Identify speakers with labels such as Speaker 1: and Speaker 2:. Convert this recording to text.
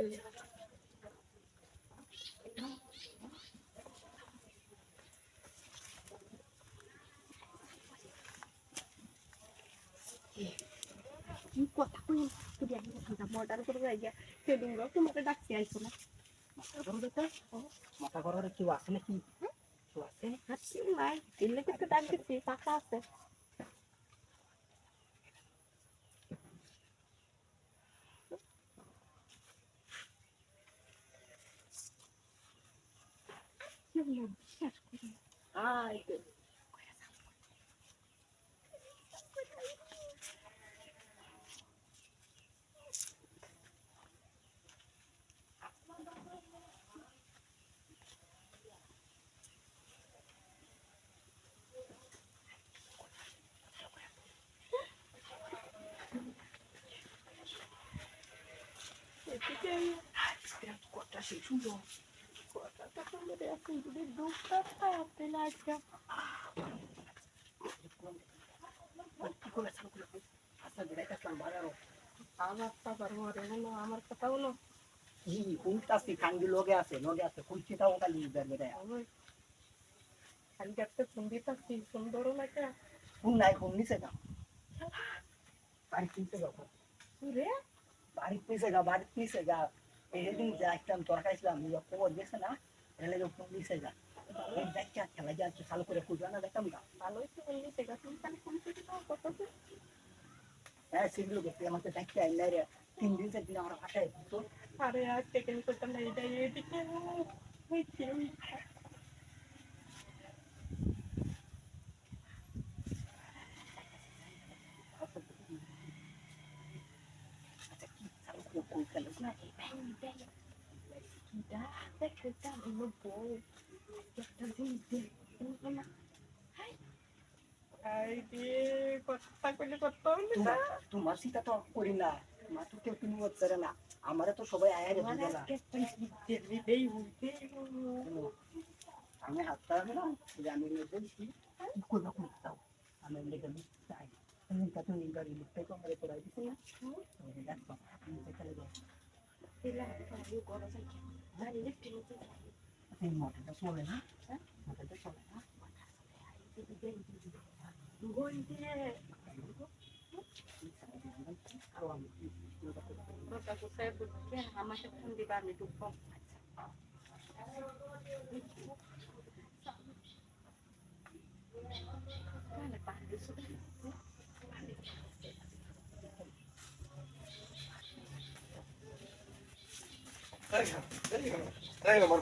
Speaker 1: কি কথা কই তুই আমি কথা মর্ডার করে যাই গিয়া সেদিন গো তোমাকে ডাকতে আইছো না
Speaker 2: মাথা ঘরে কেউ আছে নাকি? কেউ আছে?
Speaker 1: হাসি নাই দিলে কিন্তু ডাক দিচ্ছি টাকা আছে বিশ্বাস করি
Speaker 2: আয় কথা সেই সুন্দর
Speaker 1: কথাটা তোমাদের এখন যদি দুঃখটা খারাপ পেলে আজকে
Speaker 2: কি করে চালু করে আচ্ছা বেড়াইতেছিলাম বাজারও
Speaker 1: আমার বাবার ঘরে হলো আমার কথা হলো
Speaker 2: কি কোনটাছি খাঙ্গি লগে আছে কুলচিটাও খালি বেড়ায়
Speaker 1: খালি একটা সঙ্গীতাছি সুন্দরও লাগে
Speaker 2: কোন নাই কোন নিচে যাও বাড়ির নিচে যাও
Speaker 1: রে
Speaker 2: বাড়ির নিচে যা এদিন যে আসলাম তরকাইছিলাম খবর গেছে না রেলে কোন নিচে যা দেখা খেলা যা চালু করে খুঁজবে না দেখতাম না
Speaker 1: ভালোই তো বললি সেটা তুমি খালি ফোন করে দাও কত
Speaker 2: হ্যাঁ সেগুলো দেখতে আমাকে দেখতে আইন রে 3 দিন 4 দিন আমার ভাষায় তো
Speaker 1: আরে আজ টেকেন করতাম না এইটা এদিকে ওই কেউ
Speaker 2: আচ্ছা কি চালু করে কোন খেলো না
Speaker 1: দেখতে হলো বউ একটা জিনিস দেখতে না এই দিয়ে কথা কইলে করতে হবে না
Speaker 2: তোমার সিটা তো করি না মা তো কেউ তুমি বলতে না আমারে তো সবাই আয়া রে বুঝে না আমি হাতটা দিলাম যে আমি বলছি কি করবো কোন দাও আমি লেগে চাই আমি কত গাড়ি লিখতে কম করে পড়াই দিছি না দেখো আমি সেখানে যাই এই মোটরটা চলে না মোটরটা চলে না
Speaker 1: আমাকে ফোন দিবা আমি ঢুকবো
Speaker 3: Ay, amor,